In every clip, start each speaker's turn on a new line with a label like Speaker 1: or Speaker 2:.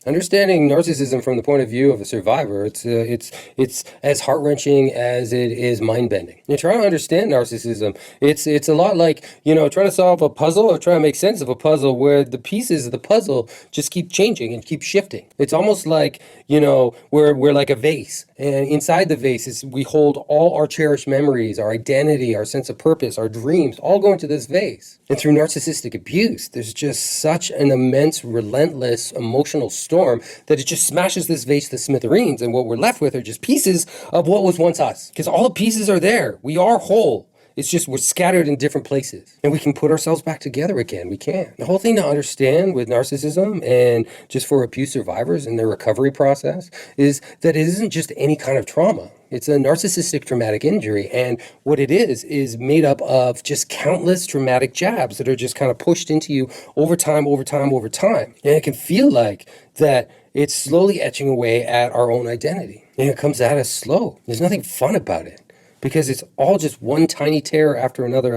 Speaker 1: Understanding narcissism from the point of view of a survivor, it's as heart-wrenching as it is mind-bending. You're trying to understand narcissism. It's a lot like, trying to solve a puzzle or trying to make sense of a puzzle where the pieces of the puzzle just keep changing and keep shifting. It's almost like, we're like a vase, and inside the vase we hold all our cherished memories, our identity, our sense of purpose, our dreams, all go into this vase. And through narcissistic abuse, there's just such an immense, relentless emotional storm that it just smashes this vase to smithereens, and what we're left with are just pieces of what was once us. Because all the pieces are there. We are whole. It's just we're scattered in different places, and we can put ourselves back together again. We can. The whole thing to understand with narcissism, and just for abuse survivors and their recovery process, is that it isn't just any kind of trauma. It's a narcissistic traumatic injury, and what it is made up of just countless traumatic jabs that are just kind of pushed into you over time. And it can feel like that it's slowly etching away at our own identity, and it comes at us slow. There's nothing fun about it, because it's all just one tiny tear after another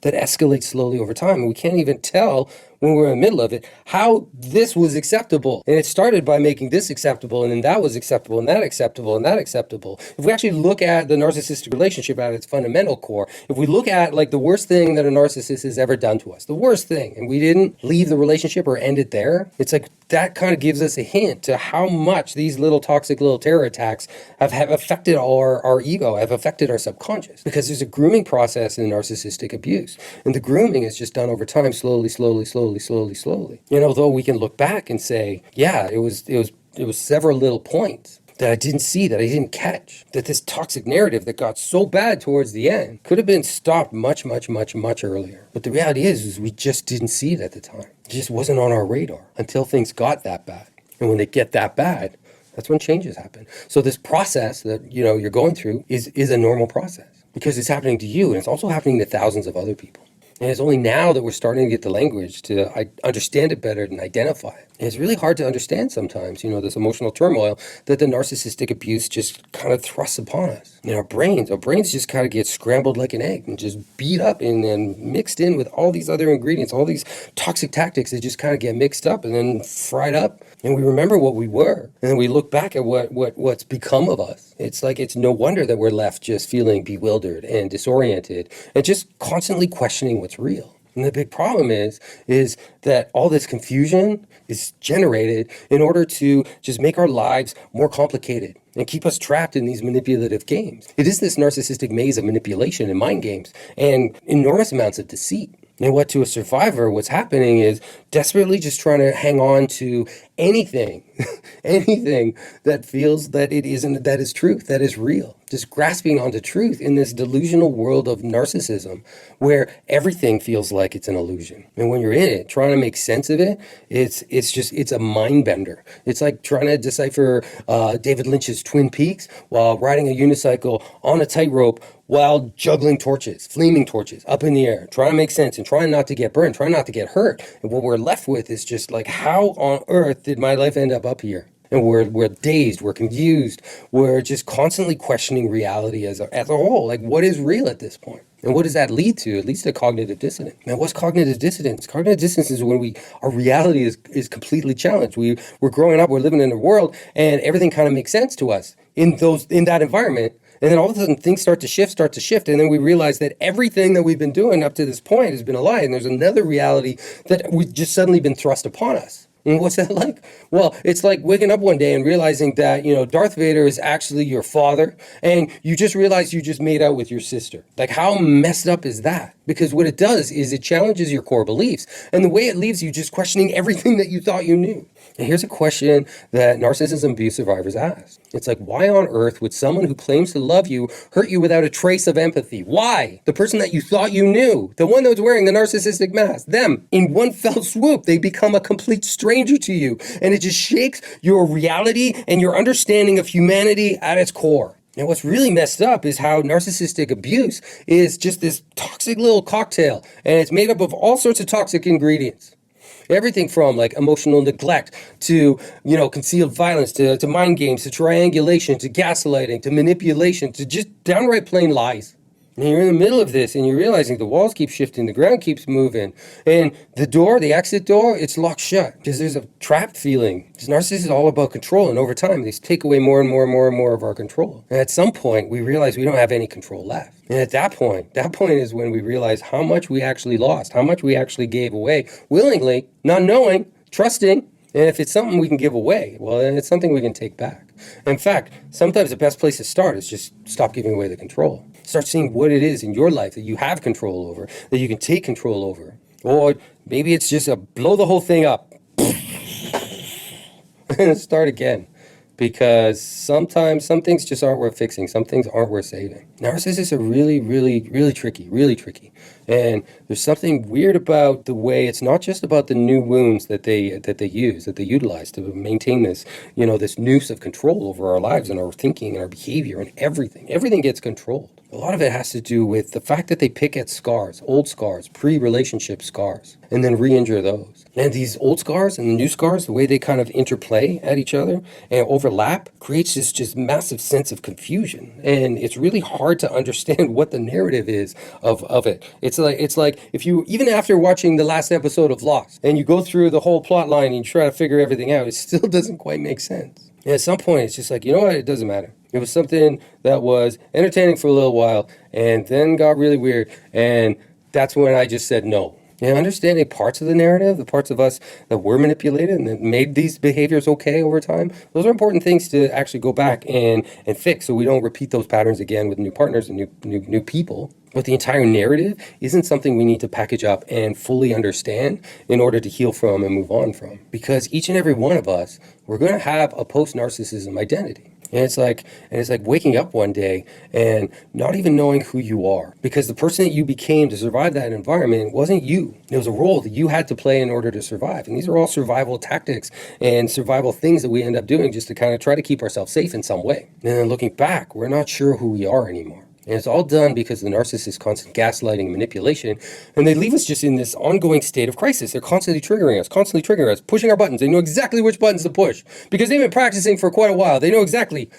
Speaker 1: that escalates slowly over time. And we can't even tell when we're in the middle of it how this was acceptable. And it started by making this acceptable, and then that was acceptable, and that acceptable, and that acceptable. If we actually look at the narcissistic relationship at its fundamental core, if we look at like the worst thing that a narcissist has ever done to us, the worst thing, and we didn't leave the relationship or end it there, it's like that kind of gives us a hint to how much these little toxic little terror attacks have affected our ego, have affected our subconscious. Because there's a grooming process in narcissistic abuse. And the grooming is just done over time, slowly. Though we can look back and say, yeah, it was several little points that I didn't see, that I didn't catch, that this toxic narrative that got so bad towards the end could have been stopped much earlier. But the reality is we just didn't see it at the time. It just wasn't on our radar until things got that bad. And when they get that bad, that's when changes happen. So this process that you're going through is a normal process, because it's happening to you, and it's also happening to thousands of other people. And it's only now that we're starting to get the language to understand it better and identify it. And it's really hard to understand sometimes, this emotional turmoil that the narcissistic abuse just kind of thrusts upon us. Our brains just kind of get scrambled like an egg and just beat up and then mixed in with all these other ingredients, all these toxic tactics that just kind of get mixed up and then fried up. And we remember what we were. And then we look back at what's become of us. It's like, it's no wonder that we're left just feeling bewildered and disoriented and just constantly questioning what's real. And the big problem is that all this confusion is generated in order to just make our lives more complicated and keep us trapped in these manipulative games. It is this narcissistic maze of manipulation and mind games and enormous amounts of deceit. And what to a survivor, what's happening is desperately just trying to hang on to anything, anything that feels that it isn't, that is truth, that is real. Just grasping onto truth in this delusional world of narcissism where everything feels like it's an illusion. And when you're in it, trying to make sense of it, it's a mind bender. It's like trying to decipher David Lynch's Twin Peaks while riding a unicycle on a tightrope while juggling torches, flaming torches up in the air, trying to make sense and trying not to get burned, trying not to get hurt. And what we're left with is just like, how on earth did my life end up here? And we're dazed, we're confused, we're just constantly questioning reality as a whole. Like, what is real at this point? And what does that lead to? It leads to cognitive dissonance. Now, what's cognitive dissonance? Cognitive dissonance is when our reality is completely challenged. We're growing up, we're living in a world, and everything kind of makes sense to us in that environment. And then all of a sudden things start to shift, and then we realize that everything that we've been doing up to this point has been a lie, and there's another reality that we've just suddenly been thrust upon us. And what's that like? Well, it's like waking up one day and realizing that, Darth Vader is actually your father, and you just realize you just made out with your sister. Like, how messed up is that? Because what it does is it challenges your core beliefs, and the way it leaves you just questioning everything that you thought you knew. And here's a question that narcissism abuse survivors ask. It's like, why on earth would someone who claims to love you hurt you without a trace of empathy? Why? The person that you thought you knew, the one that was wearing the narcissistic mask, them, in one fell swoop, they become a complete stranger to you. And it just shakes your reality and your understanding of humanity at its core. And what's really messed up is how narcissistic abuse is just this toxic little cocktail, and it's made up of all sorts of toxic ingredients. Everything from like emotional neglect to, concealed violence, to mind games, to triangulation, to gaslighting, to manipulation, to just downright plain lies. And you're in the middle of this and you're realizing the walls keep shifting, the ground keeps moving, and the door, the exit door, it's locked shut because there's a trapped feeling. Because narcissism is all about control, and over time, they take away more and more and more and more of our control. And at some point, we realize we don't have any control left. And at that point is when we realize how much we actually lost, how much we actually gave away willingly, not knowing, trusting. And if it's something we can give away, well, then it's something we can take back. In fact, sometimes the best place to start is just stop giving away the control. Start seeing what it is in your life that you have control over, that you can take control over. Or maybe it's just blow the whole thing up and start again. Because sometimes some things just aren't worth fixing. Some things aren't worth saving. Narcissists are really, really, really tricky, really tricky. And there's something weird about the way it's not just about the new wounds that they use, that they utilize to maintain this, this noose of control over our lives and our thinking and our behavior and everything. Everything gets controlled. A lot of it has to do with the fact that they pick at scars, old scars, pre-relationship scars, and then re-injure those. And these old scars and the new scars, the way they kind of interplay at each other and overlap, creates this just massive sense of confusion. And it's really hard to understand what the narrative is of it. It's like if you, even after watching the last episode of Lost, and you go through the whole plot line and you try to figure everything out, it still doesn't quite make sense. And at some point, it's just like, you know what, it doesn't matter. It was something that was entertaining for a little while and then got really weird. And that's when I just said no. And understanding parts of the narrative, the parts of us that were manipulated and that made these behaviors okay over time, those are important things to actually go back and fix so we don't repeat those patterns again with new partners and new people. But the entire narrative isn't something we need to package up and fully understand in order to heal from and move on from. Because each and every one of us, we're going to have a post-narcissism identity. And it's like waking up one day and not even knowing who you are, because the person that you became to survive that environment wasn't you. It was a role that you had to play in order to survive. And these are all survival tactics and survival things that we end up doing just to kind of try to keep ourselves safe in some way. And then looking back, we're not sure who we are anymore. And it's all done because the narcissist's constant gaslighting and manipulation, and they leave us just in this ongoing state of crisis. They're constantly triggering us, pushing our buttons. They know exactly which buttons to push because they've been practicing for quite a while. They know exactly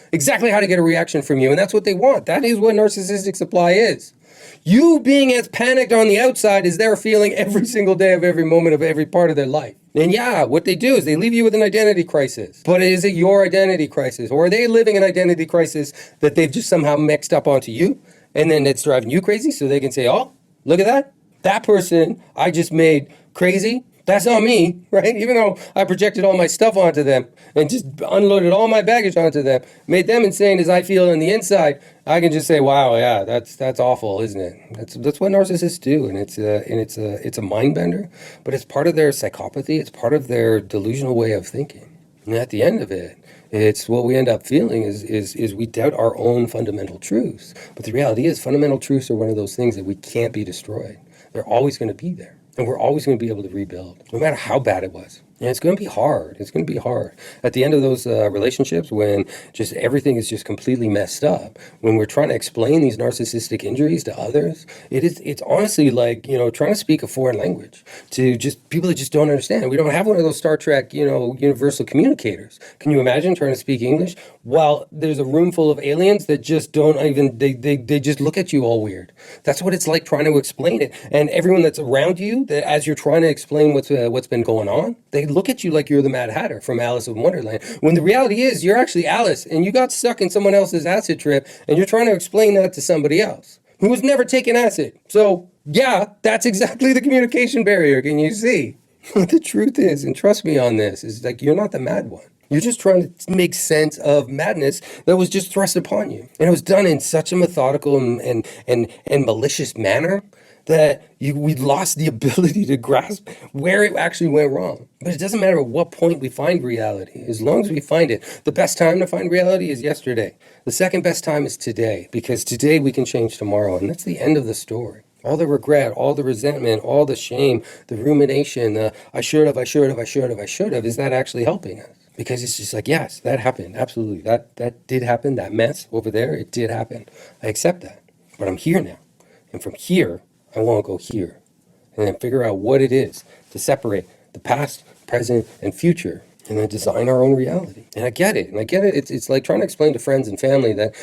Speaker 1: how to get a reaction from you, and that's what they want. That is what narcissistic supply is. You being as panicked on the outside as they're feeling every single day of every moment of every part of their life. And yeah, what they do is they leave you with an identity crisis. But is it your identity crisis? Or are they living an identity crisis that they've just somehow mixed up onto you? And then it's driving you crazy so they can say, oh, look at that. That person I just made crazy. That's not me, right? Even though I projected all my stuff onto them and just unloaded all my baggage onto them, made them insane as I feel on the inside, I can just say, wow, yeah, that's awful, isn't it? That's what narcissists do, and it's a mind bender, but it's part of their psychopathy. It's part of their delusional way of thinking. And at the end of it, it's what we end up feeling is we doubt our own fundamental truths. But the reality is fundamental truths are one of those things that we can't be destroyed. They're always going to be there. And we're always going to be able to rebuild, no matter how bad it was. And it's going to be hard. It's going to be hard. At the end of those relationships, when just everything is just completely messed up, when we're trying to explain these narcissistic injuries to others, it's honestly like, trying to speak a foreign language to just people that just don't understand. We don't have one of those Star Trek, universal communicators. Can you imagine trying to speak English while there's a room full of aliens that just don't even, they just look at you all weird. That's what it's like trying to explain it. And everyone that's around you, that as you're trying to explain what's been going on, they look at you like you're the Mad Hatter from Alice in Wonderland, when the reality is you're actually Alice and you got stuck in someone else's acid trip and you're trying to explain that to somebody else who has never taken acid. So yeah, that's exactly the communication barrier. Can you see? The truth is, and trust me on this, is like you're not the mad one. You're just trying to make sense of madness that was just thrust upon you. And it was done in such a methodical and malicious manner that we lost the ability to grasp where it actually went wrong. But it doesn't matter at what point we find reality. As long as we find it, the best time to find reality is yesterday. The second best time is today, because today we can change tomorrow. And that's the end of the story. All the regret, all the resentment, all the shame, the rumination, I should have, is that actually helping us? Because it's just like, yes, that happened. Absolutely. That did happen. That mess over there, it did happen. I accept that. But I'm here now. And from here, I want to go here and then figure out what it is to separate the past, present, and future. and then design our own reality. And I get it. It's like trying to explain to friends and family that,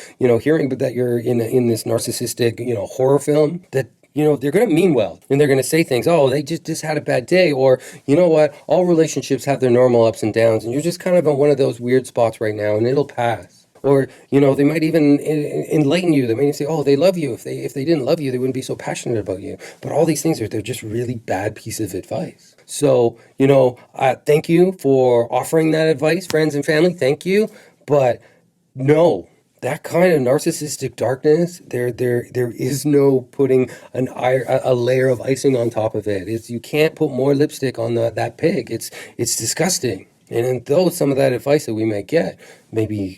Speaker 1: hearing that you're in this narcissistic, horror film, that, they're going to mean well. And they're going to say things, oh, they just had a bad day. Or, you know what, all relationships have their normal ups and downs. And you're just kind of on one of those weird spots right now, and it'll pass. Or, they might even enlighten you. They might even say, oh, they love you. If they didn't love you, they wouldn't be so passionate about you. But all these things they're just really bad pieces of advice. So, thank you for offering that advice, friends and family. Thank you. But no, that kind of narcissistic darkness, there is no putting a layer of icing on top of it. You can't put more lipstick on that pig. It's disgusting. And though some of that advice that we may get, maybe,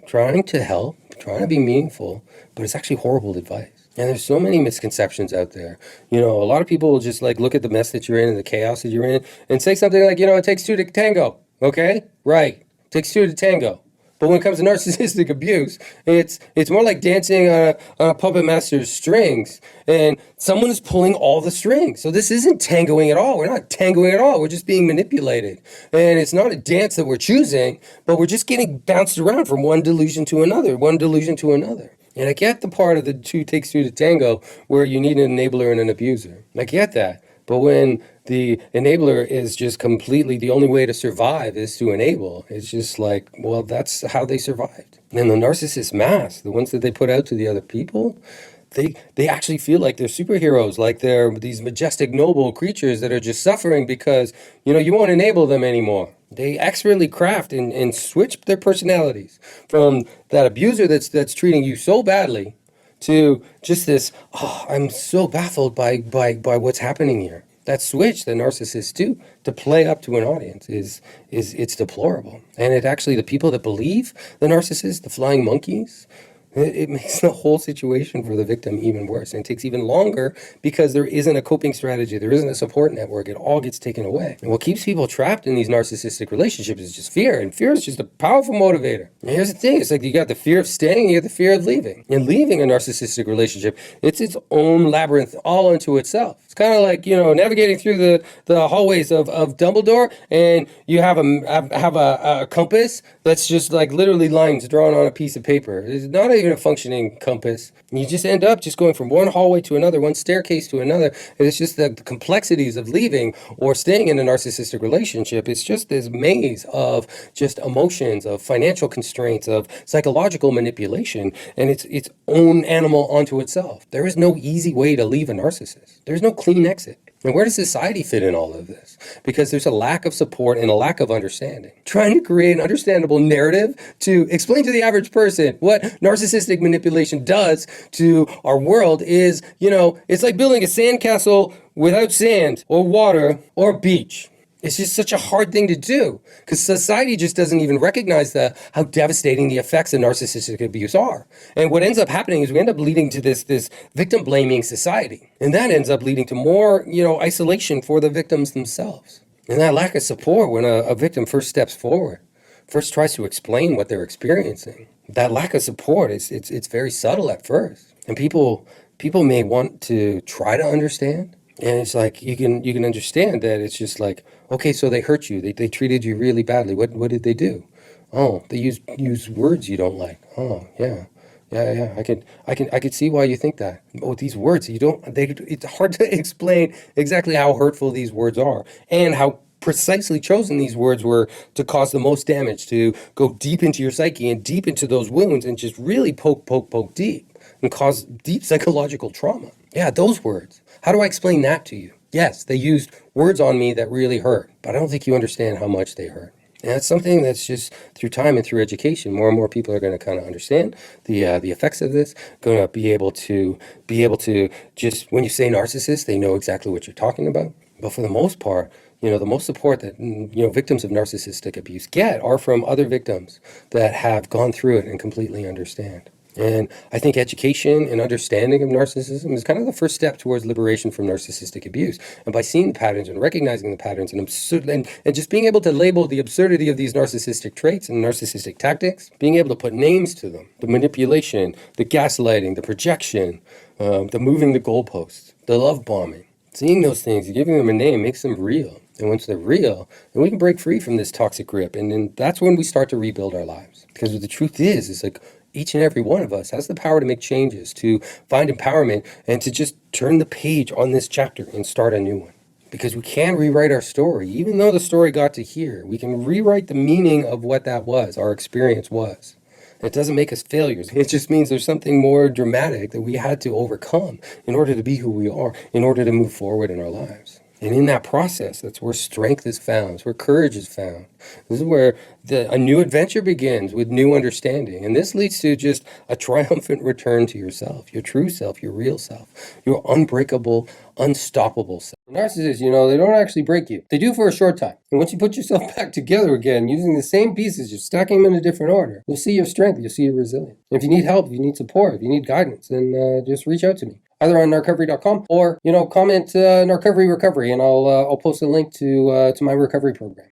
Speaker 1: trying to help, trying to be meaningful, but it's actually horrible advice. And there's so many misconceptions out there. A lot of people will just look at the mess that you're in and the chaos that you're in and say something like, it takes two to tango. Okay? Right. It takes two to tango. But when it comes to narcissistic abuse, it's more like dancing on a puppet master's strings, and someone is pulling all the strings. So this isn't tangoing at all. We're not tangoing at all. We're just being manipulated. And it's not a dance that we're choosing, but we're just getting bounced around from one delusion to another, And I get the part of the two takes two to tango where you need an enabler and an abuser. I get that. But when the enabler is just completely, the only way to survive is to enable, it's just like, well, that's how they survived. And the narcissist mask, the ones that they put out to the other people, they actually feel like they're superheroes, like they're these majestic, noble creatures that are just suffering because, you won't enable them anymore. They expertly craft and switch their personalities from that abuser that's treating you so badly to just this, oh, I'm so baffled by what's happening here. That switch that narcissists do to play up to an audience it's deplorable. And it actually, the people that believe the narcissist, the flying monkeys, it makes the whole situation for the victim even worse. And it takes even longer because there isn't a coping strategy. There isn't a support network. It all gets taken away. And what keeps people trapped in these narcissistic relationships is just fear. And fear is just a powerful motivator. And here's the thing. It's like you got the fear of staying, you got the fear of leaving. And leaving a narcissistic relationship, it's its own labyrinth all unto itself. It's kind of like, navigating through the hallways of Dumbledore, and you have a compass that's just like literally lines drawn on a piece of paper. It's not even a functioning compass. And you just end up just going from one hallway to another, one staircase to another. And it's just the complexities of leaving or staying in a narcissistic relationship. It's just this maze of just emotions, of financial constraints, of psychological manipulation, and it's its own animal unto itself. There is no easy way to leave a narcissist. There's no clean exit. And where does society fit in all of this? Because there's a lack of support and a lack of understanding. Trying to create an understandable narrative to explain to the average person what narcissistic manipulation does to our world is, it's like building a sandcastle without sand or water or beach. It's just such a hard thing to do because society just doesn't even recognize how devastating the effects of narcissistic abuse are. And what ends up happening is we end up leading to this victim blaming society. And that ends up leading to more, isolation for the victims themselves. And that lack of support when a victim first steps forward, first tries to explain what they're experiencing. That lack of support, it's very subtle at first. And people may want to try to understand. And it's like, you can understand that it's just like, okay, so they hurt you. They treated you really badly. What did they do? Oh, they use words you don't like. Oh, yeah. Yeah. I could see why you think that. Oh, these words, it's hard to explain exactly how hurtful these words are and how precisely chosen these words were to cause the most damage, to go deep into your psyche and deep into those wounds and just really poke deep and cause deep psychological trauma. Yeah, those words. How do I explain that to you? Yes, they used words on me that really hurt, but I don't think you understand how much they hurt. And that's something that's just through time and through education, more and more people are going to kind of understand the effects of this, going to be able to just, when you say narcissist, they know exactly what you're talking about. But for the most part, the most support that, victims of narcissistic abuse get are from other victims that have gone through it and completely understand. And I think education and understanding of narcissism is kind of the first step towards liberation from narcissistic abuse. And by seeing the patterns and recognizing the patterns and just being able to label the absurdity of these narcissistic traits and narcissistic tactics, being able to put names to them, the manipulation, the gaslighting, the projection, the moving the goalposts, the love bombing. Seeing those things, giving them a name makes them real. And once they're real, then we can break free from this toxic grip. And then that's when we start to rebuild our lives. Because the truth is like each and every one of us has the power to make changes, to find empowerment, and to just turn the page on this chapter and start a new one. Because we can rewrite our story. Even though the story got to here, we can rewrite the meaning of what that was, our experience was. It doesn't make us failures. It just means there's something more dramatic that we had to overcome in order to be who we are, in order to move forward in our lives. And in that process, that's where strength is found. It's where courage is found. This is where a new adventure begins with new understanding. And this leads to just a triumphant return to yourself, your true self, your real self, your unbreakable, unstoppable self. Narcissists, they don't actually break you. They do for a short time. And once you put yourself back together again, using the same pieces, you're stacking them in a different order, you'll see your strength, you'll see your resilience. And if you need help, if you need support, if you need guidance, then just reach out to me. Either on narcovery.com or, comment Narcovery Recovery, and I'll post a link to my recovery program.